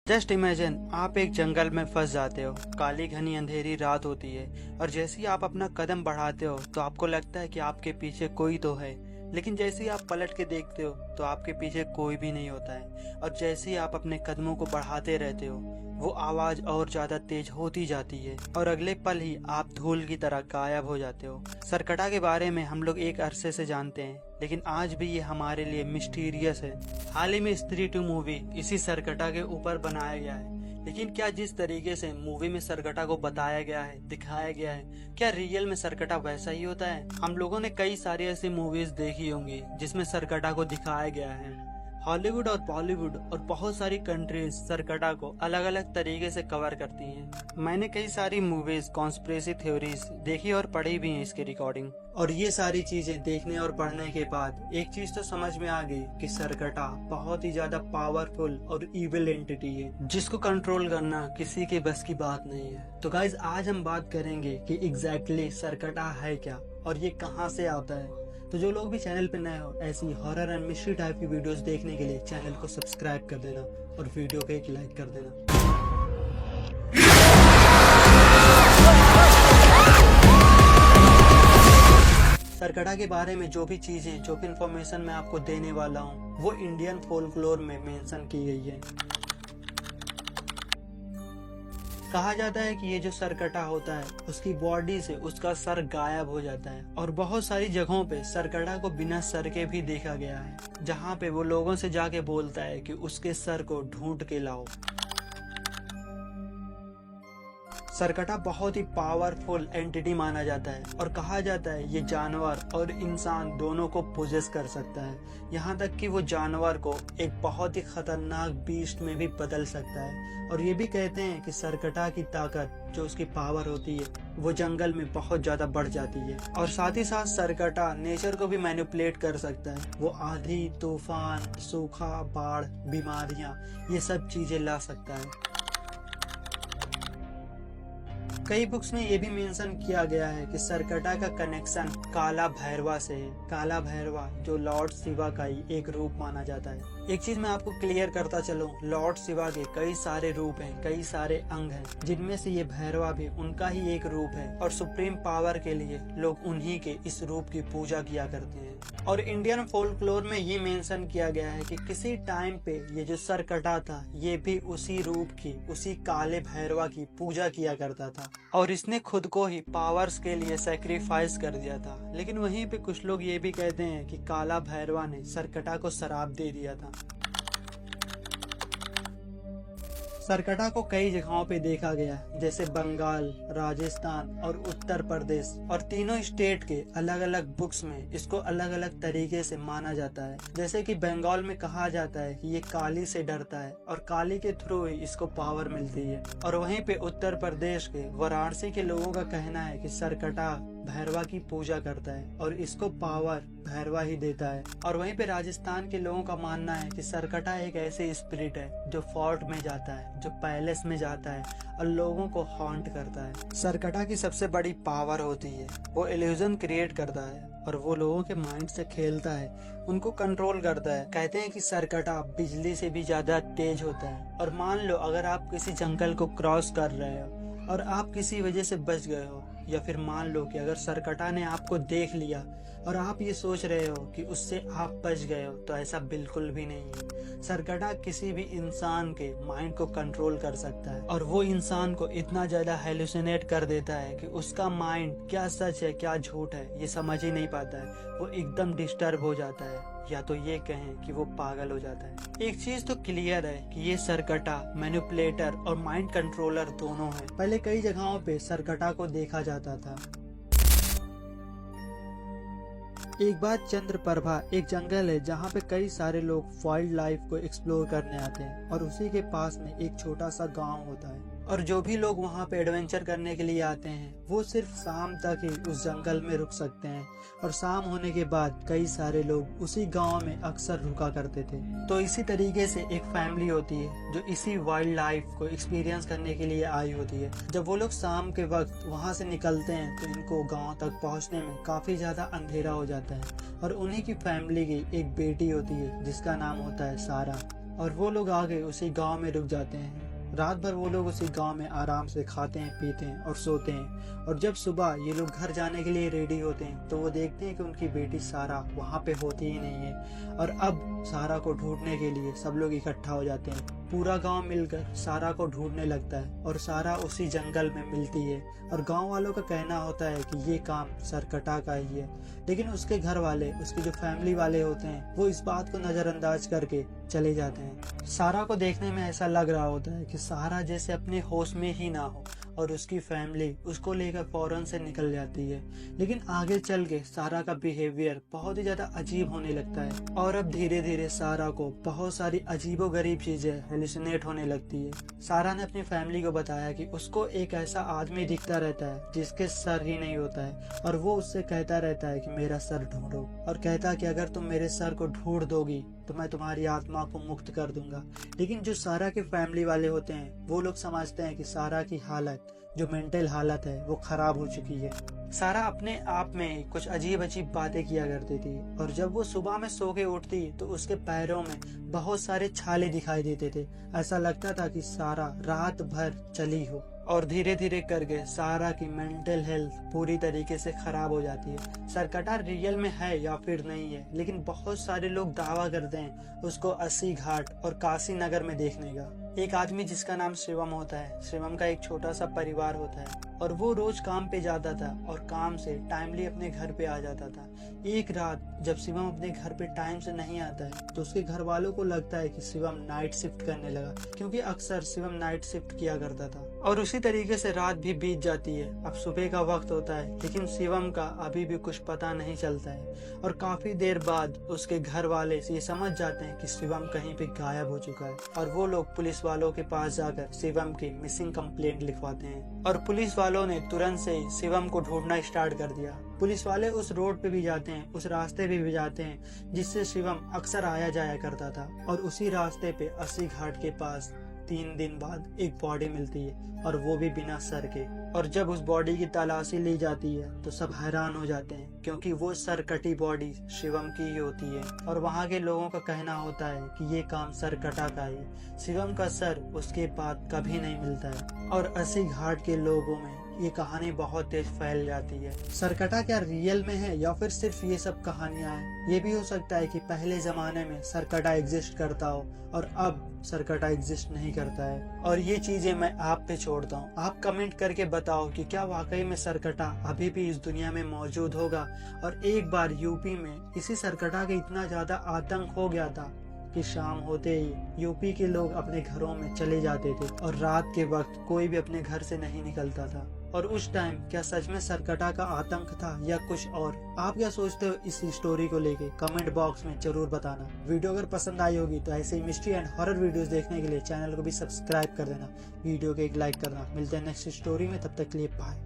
Just imagine आप एक जंगल में फंस जाते हो। काली घनी अंधेरी रात होती है और जैसे ही आप अपना कदम बढ़ाते हो तो आपको लगता है कि आपके पीछे कोई तो है, लेकिन जैसे ही आप पलट के देखते हो तो आपके पीछे कोई भी नहीं होता है। और जैसे ही आप अपने कदमों को बढ़ाते रहते हो वो आवाज और ज्यादा तेज होती जाती है और अगले पल ही आप धूल की तरह गायब हो जाते हो। सरकटा के बारे में हम लोग एक अरसे से जानते हैं, लेकिन आज भी ये हमारे लिए मिस्टीरियस है। हाल ही में स्त्री 2 मूवी इसी सरकटा के ऊपर बनाया गया है, लेकिन क्या जिस तरीके से मूवी में सरकटा को बताया गया है, दिखाया गया है, क्या रियल में सरकटा वैसा ही होता है? हम लोगों ने कई सारी ऐसी मूवीज देखी होंगी जिसमें सरकटा को दिखाया गया है। हॉलीवुड और बॉलीवुड और बहुत सारी कंट्रीज सरकटा को अलग अलग तरीके से कवर करती हैं। मैंने कई सारी मूवीज, कॉन्स्पिरेसी थ्योरीज देखी और पढ़ी भी हैं इसकी रिकॉर्डिंग। और ये सारी चीजें देखने और पढ़ने के बाद एक चीज तो समझ में आ गई कि सरकटा बहुत ही ज्यादा पावरफुल और इविल एंटिटी है जिसको कंट्रोल करना किसी के बस की बात नहीं है। तो गाइज आज हम बात करेंगे कि एग्जैक्टली सरकटा है क्या और ये कहाँ से आता है। तो जो लोग भी चैनल पे नए हो ऐसी हॉरर एंड मिस्ट्री टाइप की वीडियोस देखने के लिए चैनल को सब्सक्राइब कर देना और वीडियो को एक लाइक कर देना। सरकटा के बारे में जो भी चीजें, जो भी इंफॉर्मेशन मैं आपको देने वाला हूँ वो इंडियन फोल्कलोर में मेंशन की गई है। कहा जाता है कि ये जो सरकटा होता है उसकी बॉडी से उसका सर गायब हो जाता है और बहुत सारी जगहों पे सरकटा को बिना सर के भी देखा गया है, जहाँ पे वो लोगों से जाके बोलता है कि उसके सर को ढूंढ के लाओ। सरकटा बहुत ही पावरफुल एंटिटी माना जाता है और कहा जाता है ये जानवर और इंसान दोनों को पोजेस कर सकता है, यहाँ तक कि वो जानवर को एक बहुत ही खतरनाक बीस्ट में भी बदल सकता है। और ये भी कहते हैं कि सरकटा की ताकत, जो उसकी पावर होती है, वो जंगल में बहुत ज्यादा बढ़ जाती है। और साथ ही साथ सरकटा नेचर को भी मैनिपुलेट कर सकता है। वो आंधी, तूफान, सूखा, बाढ़, बीमारियां, ये सब चीजें ला सकता है। कई बुक्स में ये भी मेंशन किया गया है कि सरकटा का कनेक्शन काला भैरवा से है। काला भैरवा जो लॉर्ड शिवा का ही एक रूप माना जाता है। एक चीज मैं आपको क्लियर करता चलूं, लॉर्ड शिवा के कई सारे रूप हैं, कई सारे अंग हैं, जिनमें से ये भैरवा भी उनका ही एक रूप है। और सुप्रीम पावर के लिए लोग उन्हीं के इस रूप की पूजा किया करते हैं। और इंडियन फोल्कलोर में ये मेंशन किया गया है कि किसी टाइम पे ये जो सरकटा था ये भी उसी रूप की, उसी काले भैरवा की पूजा किया करता था और इसने खुद को ही पावर्स के लिए सैक्रिफाइस कर दिया था। लेकिन वहीं पे कुछ लोग ये भी कहते हैं कि काला भैरवा ने सरकटा को श्राप दे दिया था। सरकटा को कई जगहों पे देखा गया, जैसे बंगाल, राजस्थान और उत्तर प्रदेश, और तीनों स्टेट के अलग अलग बुक्स में इसको अलग अलग तरीके से माना जाता है। जैसे कि बंगाल में कहा जाता है कि ये काली से डरता है और काली के थ्रू ही इसको पावर मिलती है। और वहीं पे उत्तर प्रदेश के वाराणसी के लोगों का कहना है कि सरकटा भैरवा की पूजा करता है और इसको पावर भैरवा ही देता है। और वहीं पे राजस्थान के लोगों का मानना है कि सरकटा एक ऐसे स्पिरिट है जो फोर्ट में जाता है, जो पैलेस में जाता है और लोगों को हॉन्ट करता है। सरकटा की सबसे बड़ी पावर होती है वो इल्यूजन क्रिएट करता है और वो लोगों के माइंड से खेलता है, उनको कंट्रोल करता है। कहते हैं कि सरकटा बिजली से भी ज्यादा तेज होता है। और मान लो अगर आप किसी जंगल को क्रॉस कर रहे हो और आप किसी वजह से बच गए हो, या फिर मान लो कि अगर सरकटा ने आपको देख लिया और आप ये सोच रहे हो कि उससे आप बच गए हो, तो ऐसा बिल्कुल भी नहीं है। सरकटा किसी भी इंसान के माइंड को कंट्रोल कर सकता है और वो इंसान को इतना ज्यादा हेलुसिनेट कर देता है कि उसका माइंड क्या सच है क्या झूठ है ये समझ ही नहीं पाता है। वो एकदम डिस्टर्ब हो जाता है, या तो ये कहें कि वो पागल हो जाता है। एक चीज तो क्लियर है कि ये सरकटा मैनिपुलेटर और माइंड कंट्रोलर दोनों है। पहले कई जगहों पे सरकटा को देखा जाता था। एक बार चंद्रप्रभा एक जंगल है जहाँ पे कई सारे लोग वाइल्ड लाइफ को एक्सप्लोर करने आते हैं और उसी के पास में एक छोटा सा गांव होता है। और जो भी लोग वहाँ पे एडवेंचर करने के लिए आते हैं वो सिर्फ शाम तक ही उस जंगल में रुक सकते हैं और शाम होने के बाद कई सारे लोग उसी गांव में अक्सर रुका करते थे। तो इसी तरीके से एक फैमिली होती है जो इसी वाइल्ड लाइफ को एक्सपीरियंस करने के लिए आई होती है। जब वो लोग शाम के वक्त वहाँ से निकलते हैं तो इनको गाँव तक पहुँचने में काफी ज्यादा अंधेरा हो जाता है और उन्हीं की फैमिली की एक बेटी होती है जिसका नाम होता है सारा। और वो लोग आगे उसी गांव में रुक जाते हैं। रात भर वो लोग उसी गांव में आराम से खाते हैं, पीते हैं और सोते हैं। और जब सुबह ये लोग घर जाने के लिए रेडी होते हैं तो वो देखते हैं कि उनकी बेटी सारा वहाँ पे होती ही नहीं है। और अब सारा को ढूंढने के लिए सब लोग इकट्ठा हो जाते हैं। पूरा गांव मिलकर सारा को ढूंढने लगता है और सारा उसी जंगल में मिलती है। और गांव वालों का कहना होता है कि ये काम सरकटा का ही है, लेकिन उसके घर वाले, उसकी जो फैमिली वाले होते हैं, वो इस बात को नजरअंदाज करके चले जाते हैं। सारा को देखने में ऐसा लग रहा होता है कि सारा जैसे अपने होश में ही ना हो और उसकी फैमिली उसको लेकर फौरन से निकल जाती है। लेकिन आगे चल के सारा का बिहेवियर बहुत ही ज्यादा अजीब होने लगता है और अब धीरे धीरे सारा को बहुत सारी अजीबोगरीब चीजें हेलुसिनेट होने लगती है। सारा ने अपनी फैमिली को बताया कि उसको एक ऐसा आदमी दिखता रहता है जिसके सर ही नहीं होता है और वो उससे कहता रहता है कि मेरा सर ढूंढो, और कहता कि अगर तुम मेरे सर को ढूंढ दोगी तो मैं तुम्हारी आत्मा को मुक्त कर दूंगा। लेकिन जो सारा के फैमिली वाले होते हैं वो लोग समझते हैं कि सारा की हालत, जो मेंटल हालत है, वो खराब हो चुकी है। सारा अपने आप में कुछ अजीब अजीब बातें किया करती थी और जब वो सुबह में सो के उठती तो उसके पैरों में बहुत सारे छाले दिखाई देते थे। ऐसा लगता था कि सारा रात भर चली हो। और धीरे धीरे करके सारा की मेंटल हेल्थ पूरी तरीके से खराब हो जाती है। सरकटा रियल में है या फिर नहीं है, लेकिन बहुत सारे लोग दावा करते हैं उसको अस्सी घाट और काशी नगर में देखने का। एक आदमी जिसका नाम शिवम होता है, शिवम का एक छोटा सा परिवार होता है और वो रोज काम पे जाता था और काम से टाइमली अपने घर पे आ जाता था। एक रात जब शिवम अपने घर पे टाइम से नहीं आता है तो उसके घर वालों को लगता है कि शिवम नाइट शिफ्ट करने लगा, क्योंकि अक्सर शिवम नाइट शिफ्ट किया करता था। और उसी तरीके से रात भी बीत जाती है। अब सुबह का वक्त होता है लेकिन शिवम का अभी भी कुछ पता नहीं चलता है और काफी देर बाद उसके घर वाले ये समझ जाते हैं कि शिवम कहीं पे गायब हो चुका है और वो लोग पुलिस वालों के पास जाकर शिवम की मिसिंग कंप्लेंट लिखवाते हैं। और पुलिस वालों ने तुरंत से ही शिवम को ढूंढना स्टार्ट कर दिया। पुलिस वाले उस रोड पे भी जाते हैं, उस रास्ते पे भी जाते हैं जिससे शिवम अक्सर आया जाया करता था। और उसी रास्ते पे अस्सी घाट के पास 3 दिन बाद एक बॉडी मिलती है और वो भी बिना सर के। और जब उस बॉडी की तलाशी ली जाती है तो सब हैरान हो जाते हैं, क्योंकि वो सर कटी बॉडी शिवम की ही होती है। और वहाँ के लोगों का कहना होता है कि ये काम सरकटा का ही, शिवम का सर उसके बाद कभी नहीं मिलता है। और अस्सी घाट के लोगों में ये कहानी बहुत तेज फैल जाती है। सरकटा क्या रियल में है या फिर सिर्फ ये सब कहानियां हैं? ये भी हो सकता है कि पहले जमाने में सरकटा एग्जिस्ट करता हो और अब सरकटा एग्जिस्ट नहीं करता है। और ये चीजें मैं आप पे छोड़ता हूँ। आप कमेंट करके बताओ कि क्या वाकई में सरकटा अभी भी इस दुनिया में मौजूद होगा। और एक बार यूपी में इसी सरकटा के इतना ज्यादा आतंक हो गया था कि शाम होते ही यूपी के लोग अपने घरों में चले जाते थे और रात के वक्त कोई भी अपने घर से नहीं निकलता था। और उस टाइम क्या सच में सरकटा का आतंक था या कुछ और? आप क्या सोचते हो इस स्टोरी को लेके? कमेंट बॉक्स में जरूर बताना। वीडियो अगर पसंद आई होगी तो ऐसे ही मिस्ट्री एंड हॉरर वीडियोस देखने के लिए चैनल को भी सब्सक्राइब कर देना, वीडियो को एक लाइक करना। मिलते हैं नेक्स्ट स्टोरी में, तब तक के लिए बाय।